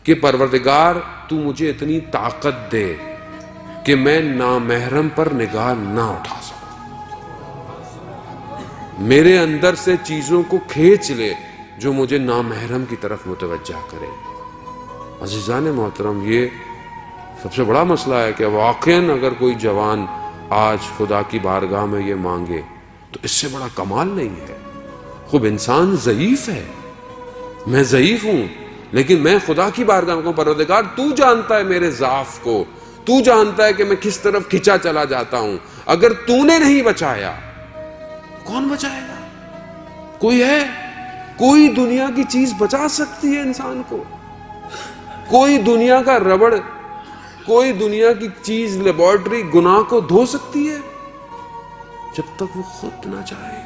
کہ پروردگار تو مجھے اتنی طاقت دے کہ میں نامحرم پر نگاہ نہ اٹھا سکوں، میرے اندر سے چیزوں کو کھینچ لے جو مجھے نامحرم کی طرف متوجہ کرے۔ عزیزان محترم، یہ سب سے بڑا مسئلہ ہے کہ واقعاً اگر کوئی جوان آج خدا کی بارگاہ میں یہ مانگے تو اس سے بڑا کمال نہیں ہے۔ خوب انسان ضعیف ہے، میں ضعیف ہوں، لیکن میں خدا کی بارگاہ میں کہوں پروردگار تو جانتا ہے میرے ضعف کو، تو جانتا ہے کہ میں کس طرف کھچا چلا جاتا ہوں، اگر تو نے نہیں بچایا کون بچائے گا؟ کوئی ہے؟ کوئی دنیا کی چیز بچا سکتی ہے انسان کو؟ کوئی دنیا کا ربڑ، کوئی دنیا کی چیز لیبارٹری گناہ کو دھو سکتی ہے جب تک وہ خود نہ چاہے؟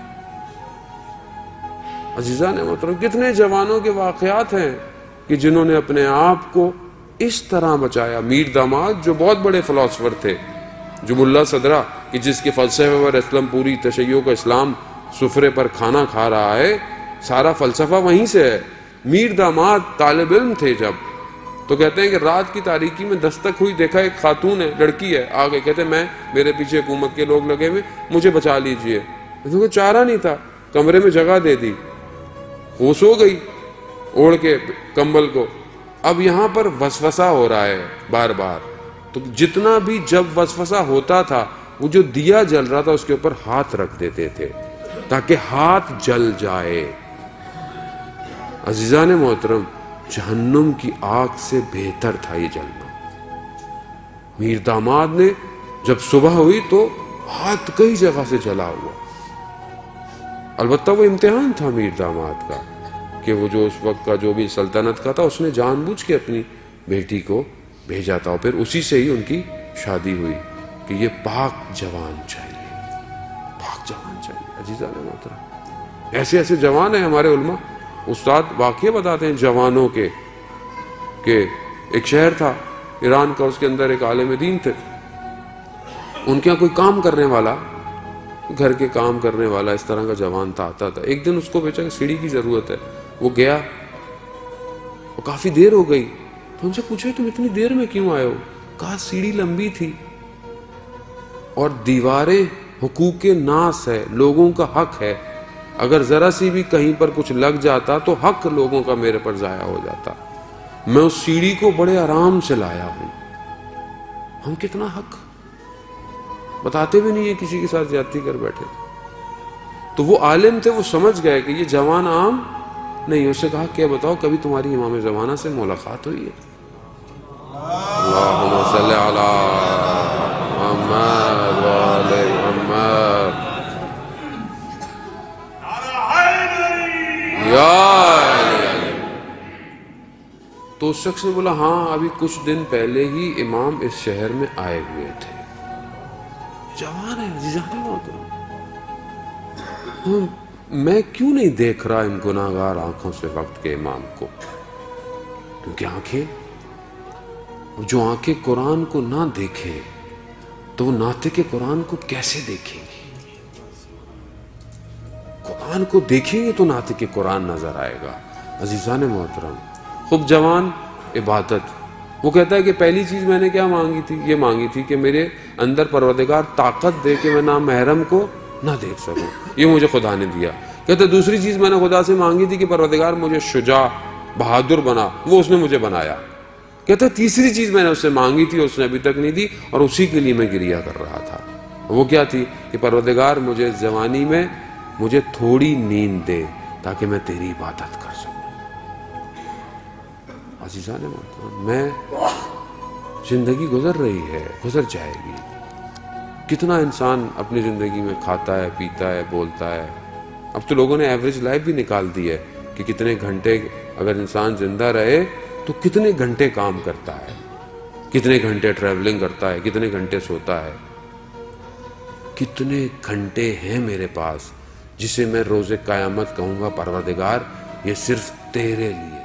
عزیزان محترم، کتنے جوانوں کے واقعات ہیں کہ جنہوں نے اپنے آپ کو اس طرح بچایا۔ میر داماد جو بہت بڑے فلاسفر تھے، جو ملا صدرہ کہ جس کے فلسفے پر اسلام پوری تشیع کا اسلام سفرے پر کھانا کھا رہا ہے، سارا فلسفہ وہیں سے ہے۔ میر داماد طالب علم تھے جب، تو کہتے ہیں کہ رات کی تاریکی میں دستک ہوئی، دیکھا ایک خاتون ہے، لڑکی ہے، آگے کہتے ہیں میرے پیچھے حکومت کے لوگ لگے ہوئے، مجھے بچا لیجئے۔ کیونکہ چارہ نہیں تھا، کمرے میں جگہ دے دی، وہ سو گئی اوڑھ کے کمبل کو۔ اب یہاں پر وسوسہ ہو رہا ہے بار بار، تو جتنا بھی جب وسوسہ ہوتا تھا وہ جو دیا جل رہا تھا اس کے اوپر ہاتھ رکھ دیتے تھے تاکہ ہاتھ جل جائے۔ عزیزان محترم، جہنم کی آگ سے بہتر تھا یہ جلنا۔ میر داماد نے جب صبح ہوئی تو ہاتھ کئی جگہ سے جلا ہوا۔ البتہ وہ امتحان تھا میر داماد کا کہ وہ جو اس وقت کا جو بھی سلطنت کا تھا، اس نے جان بوجھ کے اپنی بیٹی کو بھیجا تھا، اور پھر اسی سے ہی ان کی شادی ہوئی کہ یہ پاک جوان چاہیے، پاک جوان چاہیے۔ عزیزان محترم، ایسے ایسے جوان ہیں ہمارے علماء، استاد واقعے بتاتے ہیں جوانوں کے، کہ ایک شہر تھا ایران کا، اس کے اندر ایک عالم دین تھے، ان کے یہاں کوئی کام کرنے والا، گھر کے کام کرنے والا اس طرح کا جوان تھا، آتا تھا۔ ایک دن اس کو بیچا کہ سیڑھی کی ضرورت ہے، وہ گیا، وہ کافی دیر ہو گئی، تو ان سے پوچھا تم اتنی دیر میں کیوں آئے ہو؟ کہا سیڑھی لمبی تھی اور دیواریں حقوق ناس ہے، لوگوں کا حق ہے، اگر ذرا سی بھی کہیں پر کچھ لگ جاتا تو حق لوگوں کا میرے پر ضائع ہو جاتا، میں اس سیڑھی کو بڑے آرام سے لایا ہوں۔ ہم کتنا حق بتاتے بھی نہیں ہے، کسی کے ساتھ زیادتی کر بیٹھے۔ تو وہ عالم تھے، وہ سمجھ گئے کہ یہ جوان عام نہیں۔ اس سے کہا کیا بتاؤ کبھی تمہاری امام زمانہ سے ملاقات ہوئی ہے؟ اللہم صلی علی محمد وعلی محمد تو اس شخص نے بولا ہاں ابھی کچھ دن پہلے ہی امام اس شہر میں آئے ہوئے تھے۔ جوان ہے عزیزان محترم، میں کیوں نہیں دیکھ رہا ان گناہگار آنکھوں سے وقت کے امام کو؟ کیونکہ آنکھیں، جو آنکھیں قرآن کو نہ دیکھیں تو وہ ناطق قرآن کو کیسے دیکھیں گی؟ قرآن کو دیکھیں گے تو ناطق قرآن نظر آئے گا۔ عزیزان محترم، خوب جوان عبادت، وہ کہتا ہے کہ پہلی چیز میں نے کیا مانگی تھی؟ یہ مانگی تھی کہ میرے اندر پروردگار طاقت دے کہ میں نامحرم کو نہ دیکھ سکوں، یہ مجھے خدا نے دیا۔ کہتے دوسری چیز میں نے خدا سے مانگی تھی کہ پروردگار مجھے شجاع بہادر بنا، وہ اس نے مجھے بنایا۔ کہتے تیسری چیز میں نے اس سے مانگی تھی، اس نے ابھی تک نہیں دی، اور اسی کے لیے میں گریہ کر رہا تھا۔ وہ کیا تھی؟ کہ پروردگار مجھے جوانی میں مجھے تھوڑی نیند دے تاکہ میں تیری عبادت کر سکوں۔ عزیزان محترم، میں زندگی گزر رہی ہے، گزر جائے گی۔ کتنا انسان اپنی زندگی میں کھاتا ہے، پیتا ہے، بولتا ہے۔ اب تو لوگوں نے ایوریج لائف بھی نکال دی ہے کہ کتنے گھنٹے اگر انسان زندہ رہے تو کتنے گھنٹے کام کرتا ہے، کتنے گھنٹے ٹریولنگ کرتا ہے، کتنے گھنٹے سوتا ہے۔ کتنے گھنٹے ہیں میرے پاس جسے میں روز قیامت کہوں گا پروردگار یہ صرف تیرے لیے